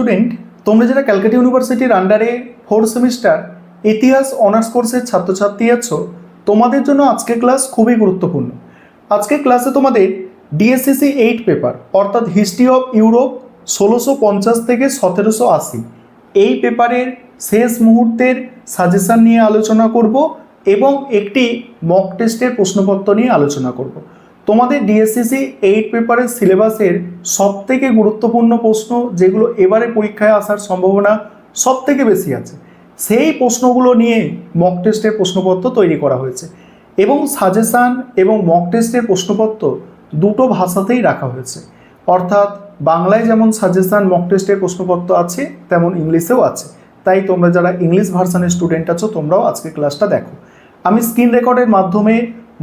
Student, তোমরা যারা ক্যালকাটা ইউনিভার্সিটির আন্ডারে 4th সেমিস্টার ইতিহাস অনার্স কোর্সের ছাত্রছাত্রী আছো, তোমাদের জন্য আজকের ক্লাস খুবই গুরুত্বপূর্ণ। আজকের ক্লাসে তোমাদের ডিএসসিসি 8 পেপার অর্থাৎ হিস্ট্রি অফ ইউরোপ 1650 থেকে 1780 এই পেপারের শেষ মুহূর্তের সাজেশন নিয়ে আলোচনা করব এবং একটি মক টেস্টের প্রশ্নপত্র নিয়ে আলোচনা করব। তোমাদের ডিএসসিসি 8 পেপারের সিলেবাসের সবথেকে গুরুত্বপূর্ণ প্রশ্ন যেগুলো এবারে পরীক্ষায় আসার সম্ভাবনা সবথেকে বেশি আছে, সেই প্রশ্নগুলো নিয়ে মক টেস্টের প্রশ্নপত্র তৈরি করা হয়েছে এবং সাজেশান এবং মক টেস্টের প্রশ্নপত্র দুটো ভাষাতেই রাখা হয়েছে। অর্থাৎ বাংলায় যেমন সাজেশান মক টেস্টের প্রশ্নপত্র আছে তেমন ইংলিশেও আছে। তাই তোমরা যারা ইংলিশ ভার্সানের স্টুডেন্ট আছো তোমরাও আজকে ক্লাসটা দেখো। আমি স্ক্রিন রেকর্ডের মাধ্যমে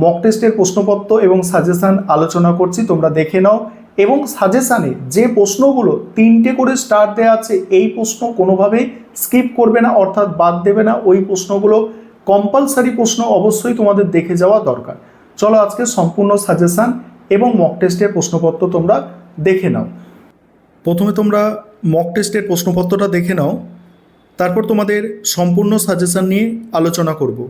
মক টেস্টের প্রশ্নপত্র এবং সাজেশান আলোচনা করছি, তোমরা দেখে নাও। এবং সাজেশানে যে প্রশ্নগুলো 3টে করে স্টার দেওয়া আছে এই প্রশ্ন কোনোভাবেই স্কিপ করবে না, অর্থাৎ বাদ দেবে না। ওই প্রশ্নগুলো কম্পালসারি প্রশ্ন, অবশ্যই তোমাদের দেখে যাওয়া দরকার। চলো আজকে সম্পূর্ণ সাজেশান এবং মক টেস্টের প্রশ্নপত্র তোমরা দেখে নাও। প্রথমে তোমরা মক টেস্টের প্রশ্নপত্রটা দেখে নাও, তারপর তোমাদের সম্পূর্ণ সাজেশান নিয়ে আলোচনা করব।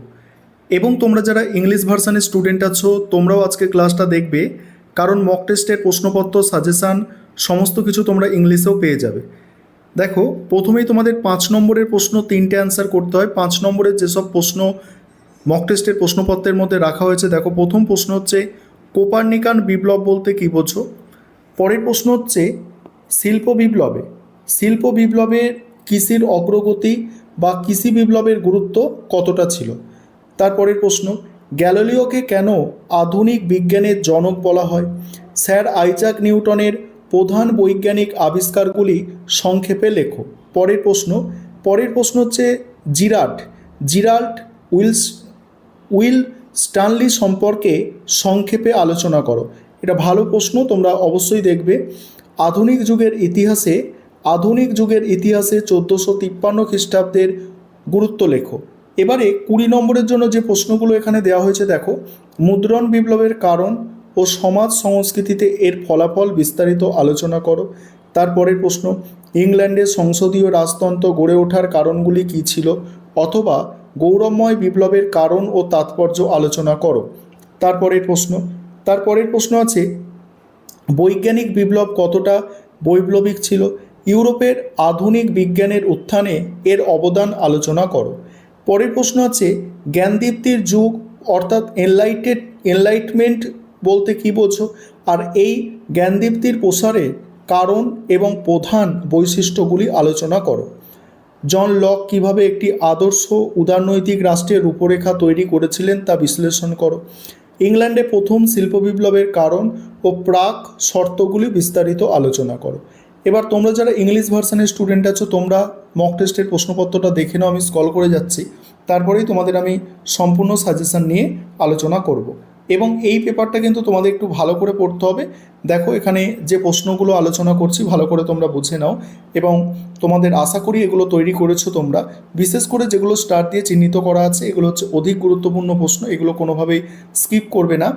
এবং তোমরা যারা ইংলিশ ভার্সানের স্টুডেন্ট আছো তোমরাও আজকে ক্লাসটা দেখবে, কারণ মক টেস্টের প্রশ্নপত্র সাজেশান সমস্ত কিছু তোমরা ইংলিশেও পেয়ে যাবে। দেখো, প্রথমেই তোমাদের 5 নম্বরের প্রশ্ন 3টে অ্যান্সার করতে হয়। 5 নম্বরের যেসব প্রশ্ন মক টেস্টের প্রশ্নপত্রের মধ্যে রাখা হয়েছে, দেখো প্রথম প্রশ্ন হচ্ছে কোপার্নিকান বিপ্লব বলতে কী বোঝো। পরের প্রশ্ন হচ্ছে শিল্প বিপ্লবের কৃষির অগ্রগতি বা কৃষি বিপ্লবের গুরুত্ব কতটা ছিল। তারপরের প্রশ্ন গ্যালিলিওকে কেন আধুনিক বিজ্ঞানের জনক বলা হয়। স্যার আইজাক নিউটনের প্রধান বৈজ্ঞানিক আবিষ্কারগুলি সংক্ষেপে লেখো। পরের প্রশ্ন হচ্ছে জিরাল্ড উইল স্টানলি সম্পর্কে সংক্ষেপে আলোচনা করো। এটা ভালো প্রশ্ন, তোমরা অবশ্যই দেখবে। আধুনিক যুগের ইতিহাসে 1453 খ্রিস্টাব্দের গুরুত্ব লেখো। এবারে 20 নম্বরের জন্য যে প্রশ্নগুলো এখানে দেওয়া হয়েছে, দেখো মুদ্রণ বিপ্লবের কারণ ও সমাজ সংস্কৃতিতে এর ফলাফল বিস্তারিত আলোচনা করো। তারপরের প্রশ্ন ইংল্যান্ডের সংসদীয় রাজতন্ত্র গড়ে ওঠার কারণগুলি কী ছিল, অথবা গৌরবময় বিপ্লবের কারণ ও তাৎপর্য আলোচনা করো। তারপরের প্রশ্ন আছে বৈজ্ঞানিক বিপ্লব কতটা বৈপ্লবিক ছিল। ইউরোপের আধুনিক বিজ্ঞানের উত্থানে এর অবদান আলোচনা করো। পরের প্রশ্ন আছে জ্ঞানদীপ্তির যুগ অর্থাৎ এনলাইটমেন্ট বলতে কী বোঝো, আর এই জ্ঞানদীপ্তির প্রসারের কারণ এবং প্রধান বৈশিষ্ট্যগুলি আলোচনা করো। জন লক কীভাবে একটি আদর্শ উদারনৈতিক রাষ্ট্রের রূপরেখা তৈরি করেছিলেন তা বিশ্লেষণ করো। ইংল্যান্ডে প্রথম শিল্প বিপ্লবের কারণ ও প্রাক শর্তগুলি বিস্তারিত আলোচনা করো। এবার তোমরা যারা ইংলিশ ভার্সানের স্টুডেন্ট আছো তোমরা মক টেস্টের প্রশ্নপত্রটা দেখে নাও, আমি স্ক্রল করে যাচ্ছি। তারপরেই তোমাদের আমি সম্পূর্ণ সাজেশন নিয়ে আলোচনা করব। এবং এই পেপারটা কিন্তু তোমাদের একটু ভালো করে পড়তে হবে। দেখো এখানে যে প্রশ্নগুলো আলোচনা করছি ভালো করে তোমরা বুঝে নাও, এবং তোমাদের আশা করি এগুলো তৈরি করেছো তোমরা। বিশেষ করে যেগুলো স্টার দিয়ে চিহ্নিত করা আছে এগুলো হচ্ছে অধিক গুরুত্বপূর্ণ প্রশ্ন, এগুলো কোনোভাবেই স্কিপ করবে না।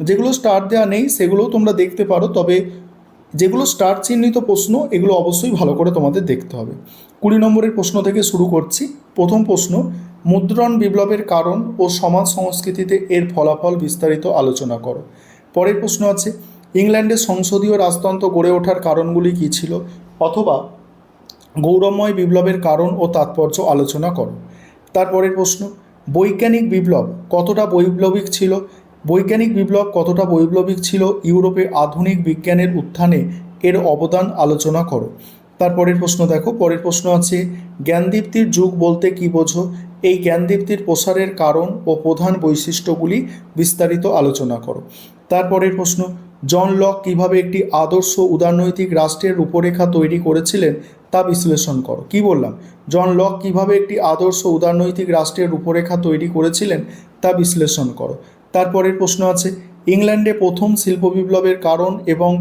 যেগুলো স্টার দেওয়া নেই সেগুলোও তোমরা দেখতে পারো, তবে যেগুলো স্টার চিহ্নিত প্রশ্ন এগুলো অবশ্যই ভালো করে তোমাদের দেখতে হবে। 20 নম্বরের প্রশ্ন থেকে শুরু করছি। প্রথম প্রশ্ন মুদ্রণ বিপ্লবের কারণ ও সমাজ সংস্কৃতিতে এর ফলাফল বিস্তারিত আলোচনা করো। পরের প্রশ্ন আছে ইংল্যান্ডের সংসদীয় রাজতন্ত্র গড়ে ওঠার কারণগুলি কী ছিল, অথবা গৌরবময় বিপ্লবের কারণ ও তাৎপর্য আলোচনা করো। তারপরের প্রশ্ন বৈজ্ঞানিক বিপ্লব কতটা বৈপ্লবিক ছিল ইউরোপে আধুনিক বিজ্ঞানের উত্থানে এর অবদান আলোচনা করো। তারপরের প্রশ্ন দেখো, পরের প্রশ্ন আছে জ্ঞানদীপ্তির যুগ বলতে কী বোঝো। এই জ্ঞানদীপ্তির প্রসারের কারণ ও প্রধান বৈশিষ্ট্যগুলি বিস্তারিত আলোচনা করো। তারপরের প্রশ্ন জন লক কীভাবে একটি আদর্শ উদারনৈতিক রাষ্ট্রের রূপরেখা তৈরি করেছিলেন তা বিশ্লেষণ করো। কি বললাম? জন লক কীভাবে একটি আদর্শ উদারনৈতিক রাষ্ট্রের রূপরেখা তৈরি করেছিলেন তা বিশ্লেষণ করো। তারপরের প্রশ্ন আছে ইংল্যান্ডে প্রথম শিল্প বিপ্লবের কারণ এবং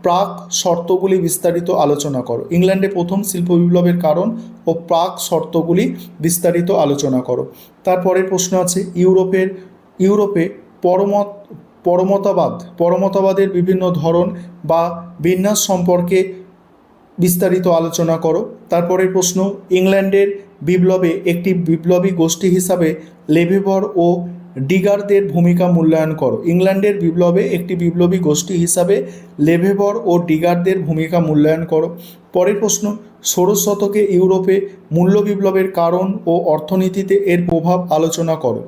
প্রাক শর্তগুলি বিস্তারিত আলোচনা করো। ইংল্যান্ডে প্রথম শিল্প বিপ্লবের কারণ ও প্রাক শর্তগুলি বিস্তারিত আলোচনা করো। তারপরের প্রশ্ন আছে ইউরোপে পরমতবাদের বিভিন্ন ধরন বা বিন্যাস সম্পর্কে বিস্তারিত আলোচনা করো। তারপরের প্রশ্ন, ইংল্যান্ডের বিপ্লবে একটি বিপ্লবী গোষ্ঠী হিসাবে লেভেভর ও ডিগারদের ভূমিকা মূল্যায়ন করো। ইংল্যান্ডের বিপ্লবে একটি বিপ্লবী গোষ্ঠী হিসাবে লেভেভর ও ডিগারদের ভূমিকা মূল্যায়ন করো। পরের প্রশ্ন, ষোড়শ শতকে ইউরোপে মূল্য বিপ্লবের কারণ ও অর্থনীতিতে এর প্রভাব আলোচনা করো।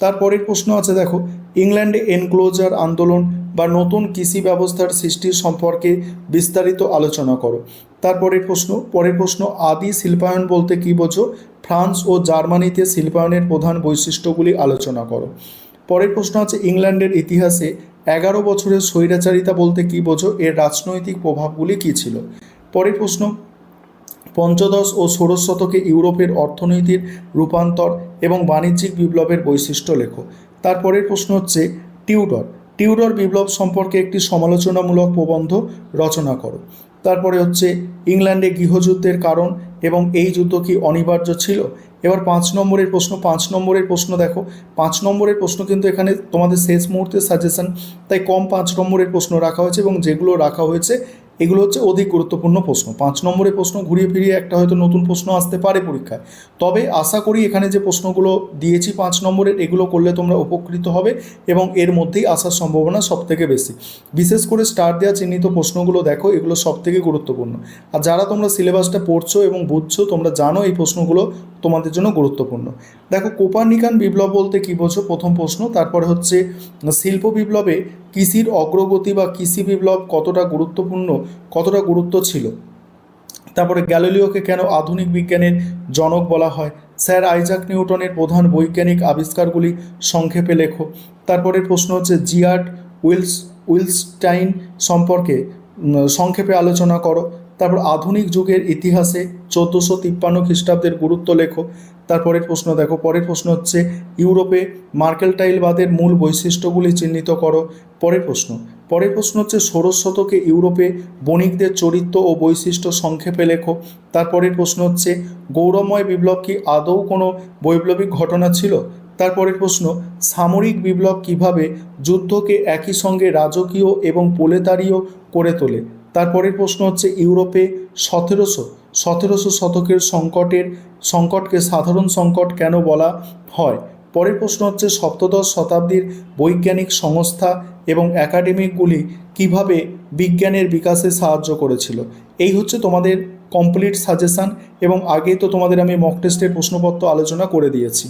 তারপরের প্রশ্ন আছে দেখো, ইংল্যান্ডে এনক্লোজার আন্দোলন বা নতুন কৃষি ব্যবস্থার সৃষ্টির সম্পর্কে বিস্তারিত আলোচনা করো। পরের প্রশ্ন, আদি শিল্পায়ন বলতে কী বোঝো? ফ্রান্স ও জার্মানিতে শিল্পায়নের প্রধান বৈশিষ্ট্যগুলি আলোচনা করো। পরের প্রশ্ন আছে, ইংল্যান্ডের ইতিহাসে 11 বছরের স্বৈরাচারিতা বলতে কী বোঝো? এর রাজনৈতিক প্রভাবগুলি কী ছিল? পরের প্রশ্ন, পঞ্চদশ ও ষোড়শ শতকে ইউরোপের অর্থনীতির রূপান্তর এবং বাণিজ্যিক বিপ্লবের বৈশিষ্ট্য লেখো। তারপরের প্রশ্ন হচ্ছে, টিউডর বিপ্লব সম্পর্কে একটি সমালোচনামূলক প্রবন্ধ রচনা করো। তারপরে হচ্ছে, ইংল্যান্ডে গৃহযুদ্ধের কারণ এবং এই যুদ্ধ কি অনিবার্য ছিল? এবার 5 নম্বরের প্রশ্ন দেখো, 5 নম্বরের প্রশ্ন কিন্তু এখানে তোমাদের শেষ মুহূর্তের সাজেশন, তাই কম 5 নম্বরের প্রশ্ন রাখা হয়েছে এবং যেগুলো রাখা হয়েছে এগুলো হচ্ছে অধিক গুরুত্বপূর্ণ প্রশ্ন। 5 নম্বরের প্রশ্ন ঘুরিয়ে ফিরিয়ে একটা হয়তো নতুন প্রশ্ন আসতে পারে পরীক্ষায়, তবে আশা করি এখানে যে প্রশ্নগুলো দিয়েছি 5 নম্বরের এগুলো করলে তোমরা উপকৃত হবে এবং এর মধ্যেই আসার সম্ভাবনা সবথেকে বেশি। বিশেষ করে স্টার দেওয়া চিহ্নিত প্রশ্নগুলো দেখো, এগুলো সবথেকে গুরুত্বপূর্ণ। আর যারা তোমরা সিলেবাসটা পড়ছো এবং বুঝছো তোমরা জানো এই প্রশ্নগুলো তোমাদের জন্য গুরুত্বপূর্ণ। দেখো, কোপার্নিকান বিপ্লব বলতে কী বোঝো? প্রথম প্রশ্ন। তারপরে হচ্ছে, শিল্প বিপ্লবে কৃষির অগ্রগতি বা কৃষি বিপ্লব কতটা গুরুত্ব ছিল? তারপরে গ্যালিলিওকে কেন আধুনিক বিজ্ঞানের জনক বলা হয়? স্যার আইজাক নিউটনের প্রধান বৈজ্ঞানিক আবিষ্কারগুলি সংক্ষেপে লেখো। তারপরের প্রশ্ন হচ্ছে, জিয়ার্ড উইলস্টাইন সম্পর্কে সংক্ষেপে আলোচনা করো। তারপর আধুনিক যুগের ইতিহাসে 1453 খ্রিস্টাব্দের গুরুত্ব লেখো। তারপরের প্রশ্ন দেখো, পরের প্রশ্ন হচ্ছে, ইউরোপে মার্কেলটাইলবাদের মূল বৈশিষ্ট্যগুলি চিহ্নিত করো। পরের প্রশ্ন হচ্ছে, ষোড়শ শতকে ইউরোপে বণিকদের চরিত্র ও বৈশিষ্ট্য সংক্ষেপে লেখো। তারপরের প্রশ্ন হচ্ছে, গৌরবময় বিপ্লব কি আদৌ কোনো বৈপ্লবিক ঘটনা ছিল? তারপরের প্রশ্ন, সামরিক বিপ্লব কিভাবে যুদ্ধকে একই সঙ্গে রাজকীয় এবং প্রলেতারীয় করে তোলে? তারপরের প্রশ্ন হচ্ছে, ইউরোপে সতেরোশো শতকের সংকটকে সাধারণ সংকট কেন বলা হয়? পরের প্রশ্ন হচ্ছে, সপ্তদশ শতাব্দীর বৈজ্ঞানিক সংস্থা এবং একাডেমিকগুলি কিভাবে বিজ্ঞানের বিকাশে সাহায্য করেছিল? এই হচ্ছে তোমাদের কমপ্লিট সাজেশান এবং আগে তো তোমাদের আমি মক টেস্টের প্রশ্নপত্র আলোচনা করে দিয়েছি।